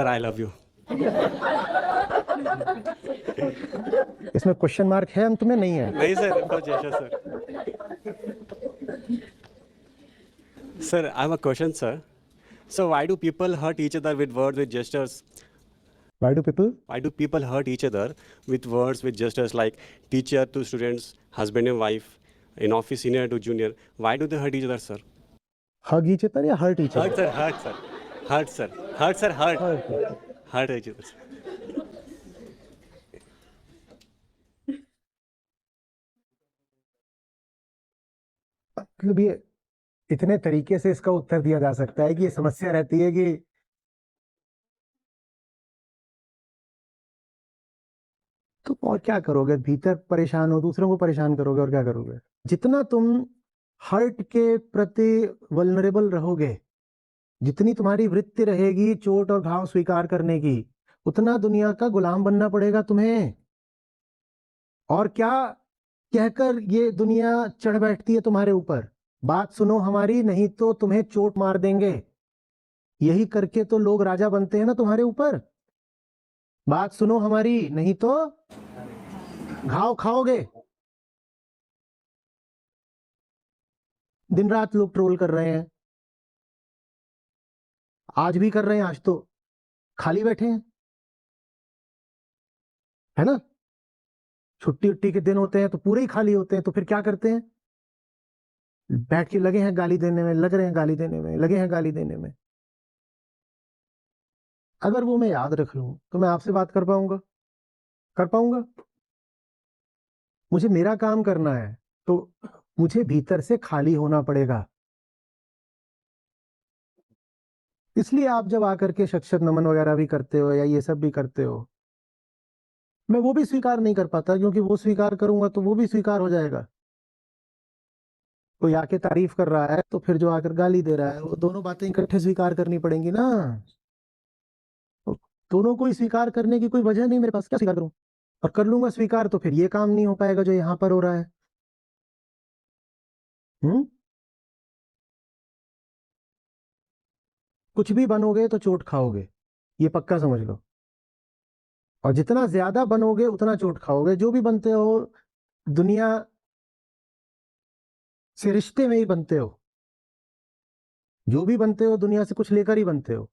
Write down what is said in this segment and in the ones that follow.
Sir I love you. इसमें question mark है अंत में? नहीं है। नहीं सर, फॉर जेशा sir. Sir I have a question sir. So why do people hurt each other with words, with gestures? Why do people? Why do people hurt each other with words, with gestures, like teacher to students, husband and wife, in office senior to junior? Why do they hurt each other, sir? Hug each other या hurt each Hurt other? sir, hurt sir, hurt sir, hurt sir, hurt, Hurt. hurt each other. Sir. मतलब ये इतने तरीके से इसका उत्तर दिया जा सकता है कि ये समस्या रहती है कि तुम और क्या करोगे, भीतर परेशान हो, दूसरों को परेशान करोगे और क्या करोगे। जितना तुम हर्ट के प्रति वल्नरेबल रहोगे, जितनी तुम्हारी वृत्ति रहेगी चोट और घाव स्वीकार करने की, उतना दुनिया का गुलाम बनना पड़ेगा तुम्हें। और क्या कहकर ये दुनिया चढ़ बैठती है तुम्हारे ऊपर, बात सुनो हमारी नहीं तो तुम्हें चोट मार देंगे। यही करके तो लोग राजा बनते हैं ना तुम्हारे ऊपर। बात सुनो हमारी नहीं तो घाव खाओगे। दिन रात लोग ट्रोल कर रहे हैं, आज भी कर रहे हैं, आज तो खाली बैठे हैं, है ना। छुट्टी उट्टी के दिन होते हैं तो पूरे ही खाली होते हैं, तो फिर क्या करते हैं, बैठ के लगे हैं गाली देने में, लग रहे हैं गाली देने में, लगे हैं गाली देने में। अगर वो मैं याद रख लूं तो मैं आपसे बात कर पाऊंगा? कर पाऊंगा? मुझे मेरा काम करना है तो मुझे भीतर से खाली होना पड़ेगा। इसलिए आप जब आकर के शक्षत नमन वगैरह भी करते हो या ये सब भी करते हो, मैं वो भी स्वीकार नहीं कर पाता, क्योंकि वो स्वीकार करूंगा तो वो भी स्वीकार हो जाएगा। कोई आके तारीफ कर रहा है तो फिर जो आकर गाली दे रहा है, वो दोनों बातें इकट्ठे स्वीकार करनी पड़ेंगी ना। तो दोनों को ही स्वीकार करने की कोई वजह नहीं मेरे पास, क्या स्वीकार करूं। और कर लूंगा स्वीकार तो फिर ये काम नहीं हो पाएगा जो यहां पर हो रहा है। हम्म। कुछ भी बनोगे तो चोट खाओगे, ये पक्का समझ लो। और जितना ज्यादा बनोगे उतना चोट खाओगे। जो भी बनते हो दुनिया से रिश्ते में ही बनते हो, जो भी बनते हो दुनिया से कुछ लेकर ही बनते हो।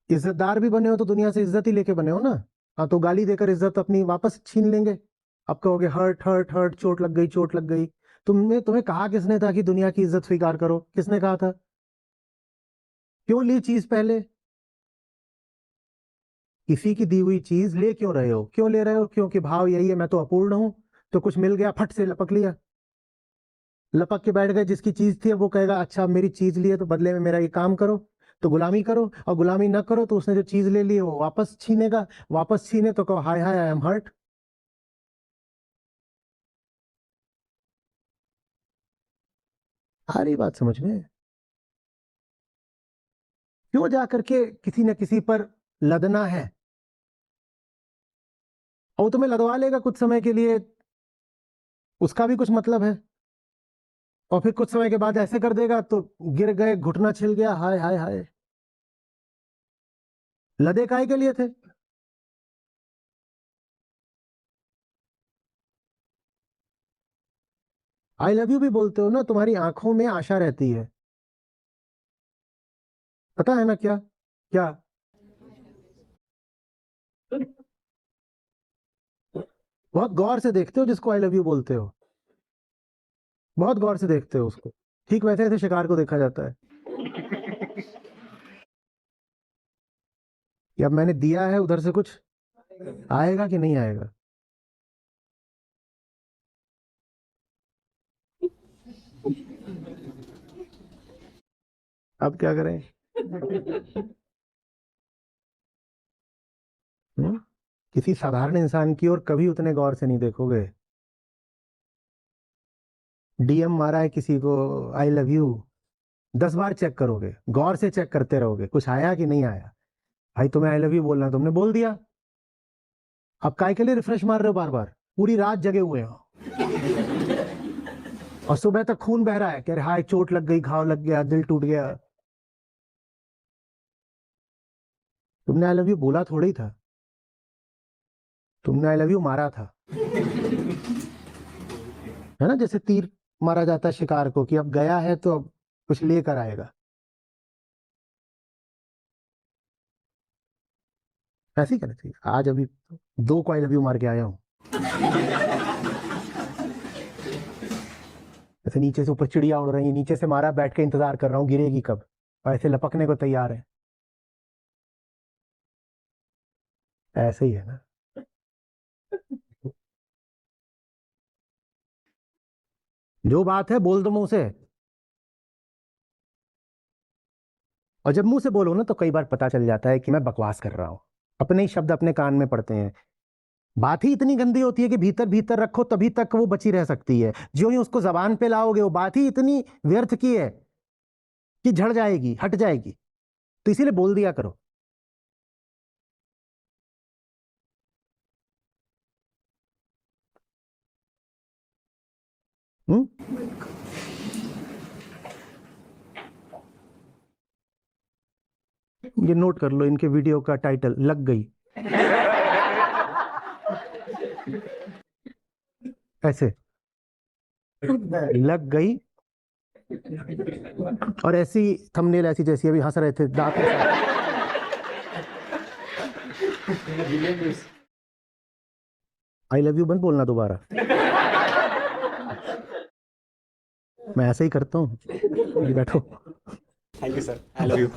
इज्जतदार भी बने हो तो दुनिया से इज्जत ही लेके बने हो ना। हाँ, तो गाली देकर इज्जत अपनी वापस छीन लेंगे। अब कहोगे हर्ट हर्ट हर्ट, चोट लग गई चोट लग गई। तुम्हें कहा किसने था कि दुनिया की इज्जत स्वीकार करो? किसने कहा था? क्यों ली चीज पहले? किसी की दी हुई चीज ले क्यों रहे हो? क्यों ले रहे हो? क्योंकि भाव यही है, मैं तो अपूर्ण हूं, तो कुछ मिल गया फट से लपक लिया, लपक के बैठ गए। जिसकी चीज थी अब वो कहेगा अच्छा मेरी चीज ली है तो बदले में मेरा ये काम करो, तो गुलामी करो। और गुलामी न करो तो उसने जो चीज ले ली है वो वापस छीनेगा। वापस छीने तो कहो हाय हाय आई एम हर्ट। आ रही बात समझ में? क्यों जाकर के किसी न किसी पर लदना है? और वो तुम्हें लदवा लेगा कुछ समय के लिए, उसका भी कुछ मतलब है। और फिर कुछ समय के बाद ऐसे कर देगा तो गिर गए, घुटना छिल गया, हाय हाय हाय। लदे काहे के लिए थे? आई लव यू भी बोलते हो ना, तुम्हारी आंखों में आशा रहती है, पता है ना क्या क्या। बहुत गौर से देखते हो जिसको आई लव यू बोलते हो, बहुत गौर से देखते हो उसको। ठीक वैसे ऐसे शिकार को देखा जाता है कि अब मैंने दिया है, उधर से कुछ आएगा कि नहीं आएगा। अब क्या करें? हम्म? किसी साधारण इंसान की ओर कभी उतने गौर से नहीं देखोगे। डीएम मारा है किसी को आई लव यू, 10 बार चेक करोगे, गौर से चेक करते रहोगे कुछ आया कि नहीं आया। भाई तुम्हें आई लव यू बोलना, तुमने बोल दिया, अब काय के लिए रिफ्रेश मार रहे हो बार बार? पूरी रात जगे हुए हो और सुबह तक खून बह रहा है, कह रहे हाय चोट लग गई, घाव लग गया, दिल टूट गया। तुमने आई लव यू बोला थोड़ा ही था, तुमने आई लव यू मारा था, है ना? जैसे तीर मारा जाता है शिकार को कि अब गया है तो अब कुछ लेकर आएगा, ऐसे ही करना चाहिए। आज अभी 2 को आई लव यू मार के आया हूं। ऐसे नीचे से ऊपर चिड़िया उड़ रही है, नीचे से मारा, बैठ के इंतजार कर रहा हूँ गिरेगी कब, और ऐसे लपकने को तैयार है। ऐसे ही है ना। जो बात है बोल दो मुंह से, और जब मुंह से बोलो ना तो कई बार पता चल जाता है कि मैं बकवास कर रहा हूं, अपने ही शब्द अपने कान में पड़ते हैं। बात ही इतनी गंदी होती है कि भीतर भीतर रखो तभी तक वो बची रह सकती है, जो ही उसको जबान पे लाओगे वो बात ही इतनी व्यर्थ की है कि झड़ जाएगी, हट जाएगी। तो इसीलिए बोल दिया करो। हम्म? ये नोट कर लो, इनके वीडियो का टाइटल लग गई। ऐसे लग गई, और ऐसी थंबनेल ऐसी जैसी अभी हंस रहे थे दांत के साथ। आई लव यू मत बोलना दोबारा। मैं ऐसे ही करता हूँ, बैठो। Thank you sir, I love you.